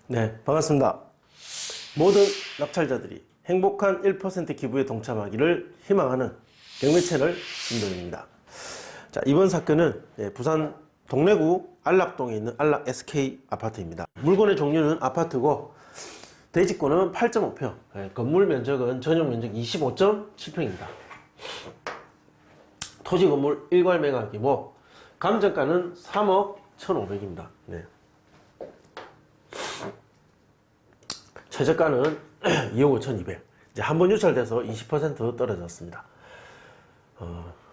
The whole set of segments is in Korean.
네, 반갑습니다. 모든 낙찰자들이 행복한 1% 기부에 동참하기를 희망하는 경매 채널 김동입니다. 자, 이번 사건은 부산 동래구 안락동에 있는 안락 SK 아파트입니다. 물건의 종류는 아파트고 대지권은 8.5평, 건물 면적은 전용 면적 25.7평입니다. 토지 건물 일괄 매각이고 감정가는 3억 1,500입니다. 네. 최저가는 2억 5,200. 이제 한 번 유찰돼서 20% 떨어졌습니다.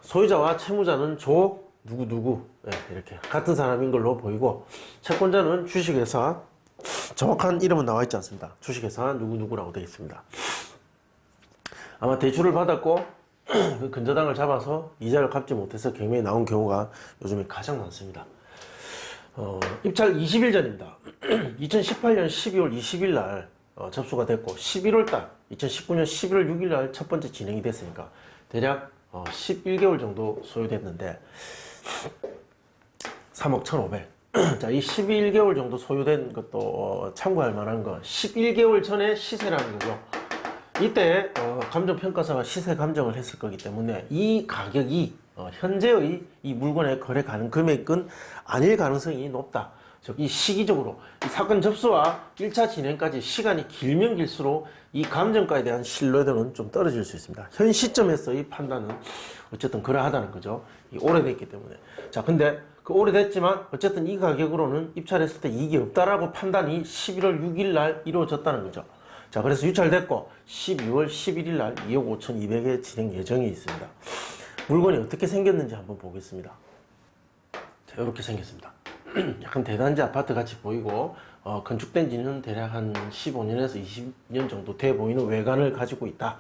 소유자와 채무자는 조 누구누구 이렇게 같은 사람인 걸로 보이고 채권자는 주식회사, 정확한 이름은 나와 있지 않습니다. 주식회사 누구누구라고 되어 있습니다. 아마 대출을 받았고 그 근저당을 잡아서 이자를 갚지 못해서 경매에 나온 경우가 요즘에 가장 많습니다. 입찰 20일 전입니다. 2018년 12월 20일 날 접수가 됐고 11월 달 2019년 11월 6일 날 첫 번째 진행이 됐으니까 대략 11개월 정도 소요됐는데 3억 1,500. 자, 이 11개월 정도 소요된 것도 참고할 만한 건 11개월 전에 시세라는 거죠. 이때 감정평가사가 시세 감정을 했을 거기 때문에 이 가격이 현재의 이 물건의 거래 가능 금액은 아닐 가능성이 높다. 즉, 이 시기적으로 이 사건 접수와 1차 진행까지 시간이 길면 길수록 이 감정가에 대한 신뢰도는 좀 떨어질 수 있습니다. 현 시점에서의 판단은 어쨌든 그러하다는 거죠. 이 오래됐기 때문에. 자, 근데 그 오래됐지만 어쨌든 이 가격으로는 입찰했을 때 이익이 없다라고 판단이 11월 6일 날 이루어졌다는 거죠. 자, 그래서 유찰됐고 12월 11일 날 2억 5,200에 진행 예정이 있습니다. 물건이 어떻게 생겼는지 한번 보겠습니다. 자, 이렇게 생겼습니다. 약간 대단지 아파트 같이 보이고 건축된 지는 대략 한 15년에서 20년 정도 돼 보이는 외관을 가지고 있다.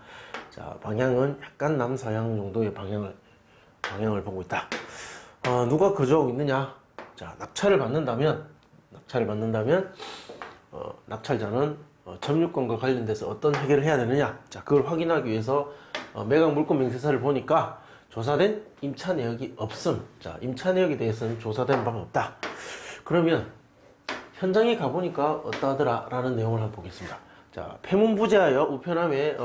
자, 방향은 약간 남서양 정도의 방향을 보고 있다. 누가 거주하고 있느냐? 자, 낙찰을 받는다면 낙찰자는 점유권과 관련돼서 어떤 해결을 해야 되느냐? 자, 그걸 확인하기 위해서 매각 물권 명세서를 보니까 조사된 임차 내역이 없음. 자, 임차 내역에 대해서는 조사된 바가 없다. 그러면 현장에 가보니까 어떠하더라 라는 내용을 한번 보겠습니다. 자, 폐문부재하여 우편함에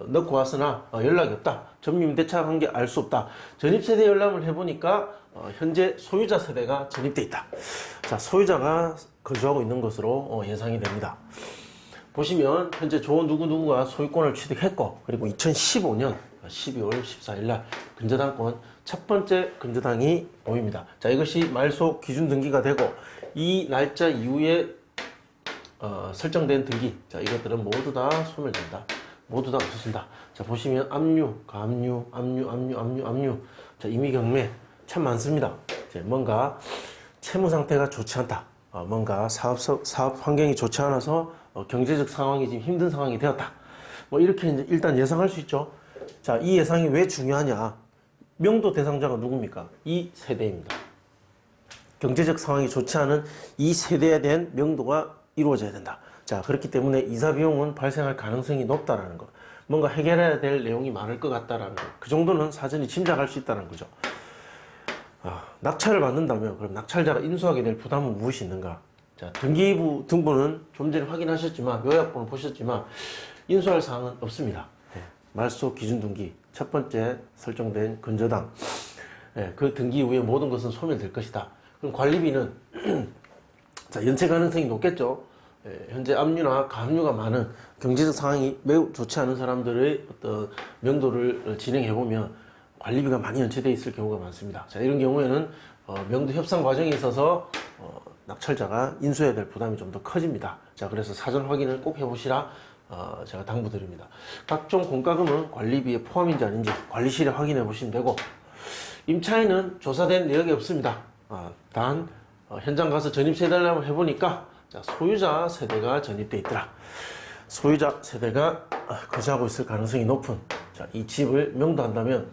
넣고 왔으나 연락이 없다. 점유임대차 관계 알 수 없다. 전입세대 열람을 해보니까 현재 소유자 세대가 전입돼 있다. 자, 소유자가 거주하고 있는 것으로 예상이 됩니다. 보시면 현재 조 누구누구가 소유권을 취득했고, 그리고 2015년 12월 14일 날 근저당권 첫 번째 근저당이 보입니다. 자, 이것이 말소 기준 등기가 되고 이 날짜 이후에 설정된 등기, 자, 이것들은 모두 다 소멸된다. 모두 다 없어진다. 자, 보시면 압류, 가압류, 압류. 자, 임의 경매 참 많습니다. 자, 뭔가 채무 상태가 좋지 않다. 뭔가 사업 환경이 좋지 않아서 경제적 상황이 지금 힘든 상황이 되었다. 뭐 이렇게 이제 일단 예상할 수 있죠. 자, 이 예상이 왜 중요하냐? 명도 대상자가 누굽니까? 이 세대입니다. 경제적 상황이 좋지 않은 이 세대에 대한 명도가 이루어져야 된다. 자, 그렇기 때문에 이사 비용은 발생할 가능성이 높다라는 것. 뭔가 해결해야 될 내용이 많을 것 같다라는 것. 그 정도는 사전에 짐작할 수 있다는 거죠. 낙찰을 받는다면 그럼 낙찰자가 인수하게 될 부담은 무엇이 있는가? 자, 등기부 등본은 좀 전에 확인하셨지만 요약본을 보셨지만 인수할 사항은 없습니다. 말소 기준 등기 첫 번째 설정된 근저당, 그 등기 이후에 모든 것은 소멸될 것이다. 그럼 관리비는 자, 연체 가능성이 높겠죠. 현재 압류나 가압류가 많은 경제적 상황이 매우 좋지 않은 사람들의 어떤 명도를 진행해 보면 관리비가 많이 연체되어 있을 경우가 많습니다. 자, 이런 경우에는 명도 협상 과정에 있어서 낙찰자가 인수해야 될 부담이 좀 더 커집니다. 자, 그래서 사전 확인을 꼭 해보시라 제가 당부드립니다. 각종 공과금은 관리비에 포함인지 아닌지 관리실에 확인해 보시면 되고, 임차인은 조사된 내역이 없습니다. 단 현장 가서 전입세 달람을 해보니까 자, 소유자 세대가 전입돼 있더라. 소유자 세대가 거주하고 있을 가능성이 높은, 자, 이 집을 명도한다면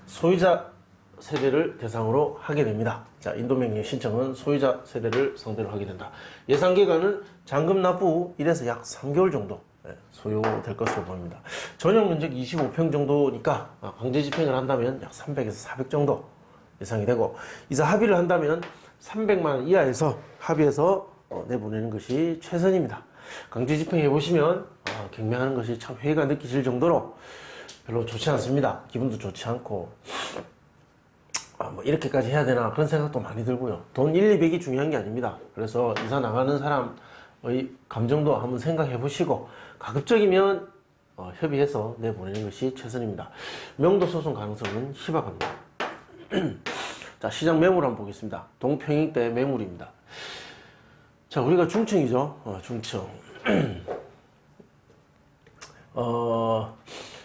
소유자 세대를 대상으로 하게 됩니다. 자, 인도명령 신청은 소유자 세대를 상대로 하게 된다. 예상 기간은 잔금 납부 후 1에서 약 3개월 정도 소요될 것으로 보입니다. 전용 면적 25평 정도니까 강제 집행을 한다면 약 300에서 400 정도 예상이 되고, 이사 합의를 한다면 300만 원 이하에서 합의해서 내보내는 것이 최선입니다. 강제 집행해 보시면 경매하는 것이 참 회의가 느껴질 정도로 별로 좋지 않습니다. 기분도 좋지 않고 뭐 이렇게까지 해야 되나 그런 생각도 많이 들고요. 돈 1, 200이 중요한 게 아닙니다. 그래서 이사 나가는 사람의 감정도 한번 생각해 보시고 가급적이면 협의해서 내보내는 것이 최선입니다. 명도 소송 가능성은 희박합니다. 자, 시장 매물 한번 보겠습니다. 동평익대 매물입니다. 자, 우리가 중층이죠. 중층.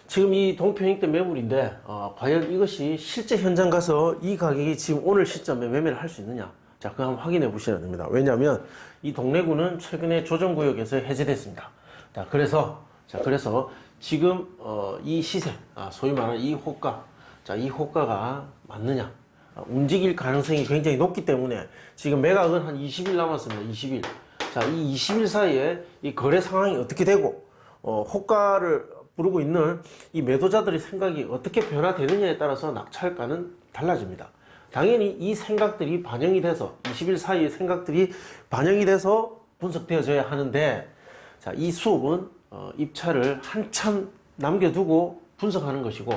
지금 이 동평익대 매물인데 과연 이것이 실제 현장 가서 이 가격이 지금 오늘 시점에 매매를 할 수 있느냐, 자, 그거 한번 확인해 보셔야 됩니다. 왜냐하면 이 동래구는 최근에 조정구역에서 해제됐습니다. 자, 그래서 지금 이 시세, 소위 말하는 이 호가, 자, 이 호가가 맞느냐, 움직일 가능성이 굉장히 높기 때문에 지금 매각은 한 20일 남았습니다. 20일. 자, 이 20일 사이에 이 거래 상황이 어떻게 되고 호가를 부르고 있는 이 매도자들의 생각이 어떻게 변화되느냐에 따라서 낙찰가는 달라집니다. 당연히 이 생각들이 반영이 돼서 20일 사이의 생각들이 반영이 돼서 분석되어져야 하는데, 자, 이 수업은 입찰을 한참 남겨두고 분석하는 것이고,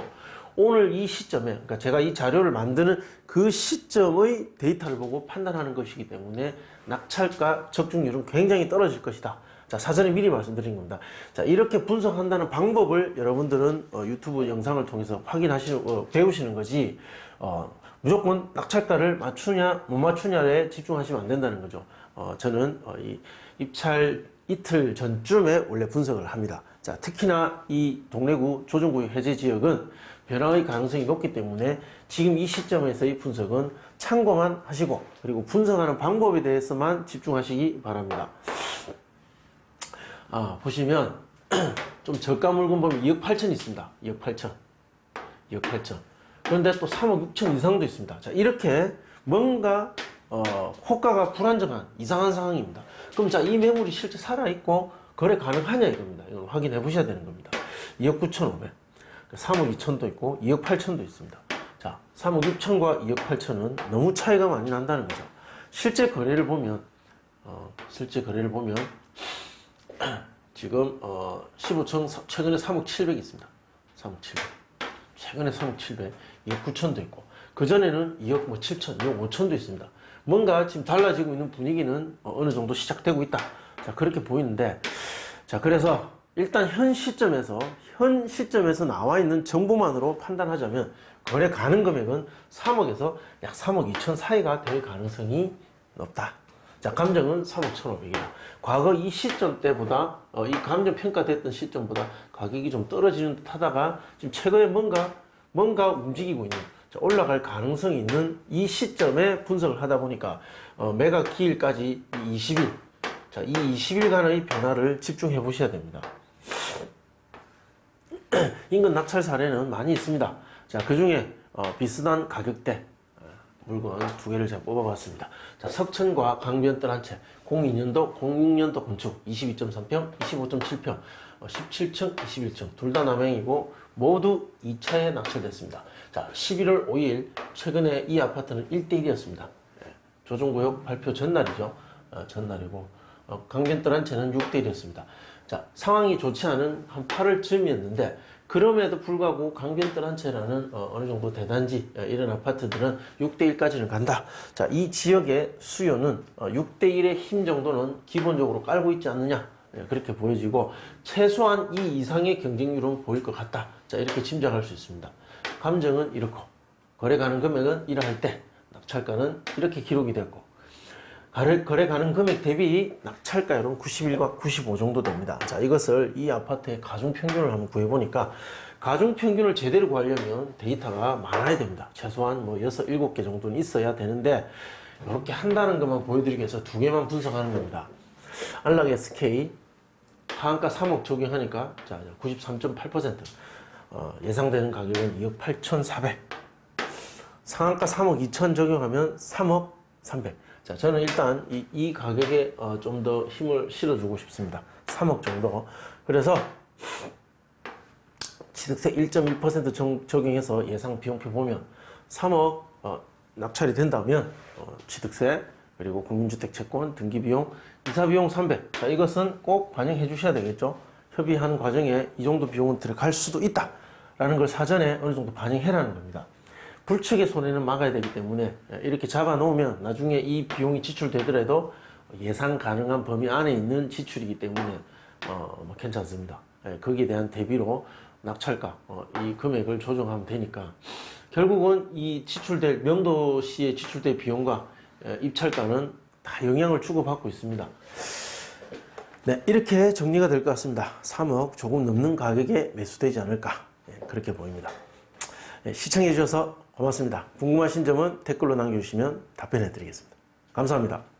오늘 이 시점에, 그러니까 제가 이 자료를 만드는 그 시점의 데이터를 보고 판단하는 것이기 때문에 낙찰가 적중률은 굉장히 떨어질 것이다. 자, 사전에 미리 말씀드린 겁니다. 자, 이렇게 분석한다는 방법을 여러분들은 유튜브 영상을 통해서 배우시는 거지, 무조건 낙찰가를 맞추냐 못 맞추냐에 집중하시면 안 된다는 거죠. 저는 이 입찰 이틀 전쯤에 원래 분석을 합니다. 자, 특히나 이 동래구 조정구역 해제 지역은 변화의 가능성이 높기 때문에 지금 이 시점에서의 분석은 참고만 하시고, 그리고 분석하는 방법에 대해서만 집중하시기 바랍니다. 보시면 좀 저가 물건 보면 2억 8천 있습니다. 2억 8천. 그런데 또 3억 6천 이상도 있습니다. 자, 이렇게 뭔가 호가가 불안정한 이상한 상황입니다. 그럼 자, 이 매물이 실제 살아있고 거래 가능하냐 이겁니다. 이걸 확인해 보셔야 되는 겁니다. 2억 9천5백, 3억 2천도 있고 2억 8천도 있습니다. 자, 3억 6천과 2억 8천은 너무 차이가 많이 난다는 거죠. 실제 거래를 보면 지금 15층 최근에 3억 700 있습니다. 3억 700. 최근에 3억 700, 2억 9천도 있고, 그전에는 2억 7천, 2억 5천도 있습니다. 뭔가 지금 달라지고 있는 분위기는 어느 정도 시작되고 있다. 자, 그렇게 보이는데, 자, 그래서 일단 현 시점에서 나와 있는 정보만으로 판단하자면 거래 가능 금액은 3억에서 약 3억 2천 사이가 될 가능성이 높다. 자, 감정은 3억 1,500이다. 과거 이 시점 때보다, 이 감정 평가됐던 시점보다 가격이 좀 떨어지는 듯 하다가 지금 최근에 뭔가 움직이고 있는, 자, 올라갈 가능성이 있는 이 시점에 분석을 하다 보니까, 매각 기일까지 20일, 자, 이 20일간의 변화를 집중해 보셔야 됩니다. 인근 낙찰 사례는 많이 있습니다. 자, 그 중에, 비슷한 가격대, 물건 두 개를 제가 뽑아봤습니다. 자, 석천과 강변뜰 한 채, 02년도, 06년도 건축, 22.3평, 25.7평, 17층, 21층, 둘 다 남양이고 모두 2차에 낙찰됐습니다. 자, 11월 5일, 최근에 이 아파트는 1대1이었습니다. 조정구역 발표 전날이죠. 전날이고, 강변뜰 한 채는 6대1이었습니다. 자, 상황이 좋지 않은 한 8월쯤이었는데, 그럼에도 불구하고 강변뜰 한 채라는 어느 정도 대단지, 이런 아파트들은 6대1까지는 간다. 자, 이 지역의 수요는 6대1의 힘 정도는 기본적으로 깔고 있지 않느냐, 그렇게 보여지고 최소한 이 이상의 경쟁률은 보일 것 같다. 자, 이렇게 짐작할 수 있습니다. 감정은 이렇고, 거래 가능 금액은 이러할 때, 낙찰가는 이렇게 기록이 됐고, 거래 가능 금액 대비 낙찰가율은 91과 95 정도 됩니다. 자, 이것을 이 아파트의 가중평균을 한번 구해보니까, 가중평균을 제대로 구하려면 데이터가 많아야 됩니다. 최소한 뭐 6, 7개 정도는 있어야 되는데, 이렇게 한다는 것만 보여드리기 위해서 두 개만 분석하는 겁니다. 안락 SK 하한가 3억 적용하니까, 자, 93.8%, 예상되는 가격은 2억 8,400, 상한가 3억 2천 적용하면 3억 300. 자, 저는 일단 이 가격에 좀 더 힘을 실어주고 싶습니다. 3억 정도. 그래서 취득세 1.1% 적용해서 예상 비용표 보면 3억 낙찰이 된다면 취득세 그리고 국민주택 채권, 등기비용, 이사비용 300. 자, 이것은 꼭 반영해 주셔야 되겠죠. 협의하는 과정에 이 정도 비용은 들어갈 수도 있다 라는 걸 사전에 어느 정도 반영해라는 겁니다. 불측의 손해는 막아야 되기 때문에 이렇게 잡아 놓으면 나중에 이 비용이 지출되더라도 예상 가능한 범위 안에 있는 지출이기 때문에 뭐 괜찮습니다. 거기에 대한 대비로 낙찰가 이 금액을 조정하면 되니까 결국은 이 지출될 명도시에 지출될 비용과 입찰가는 다 영향을 주고받고 있습니다. 네, 이렇게 정리가 될 것 같습니다. 3억 조금 넘는 가격에 매수되지 않을까 그렇게 보입니다. 시청해 주셔서 고맙습니다. 궁금하신 점은 댓글로 남겨주시면 답변해 드리겠습니다. 감사합니다.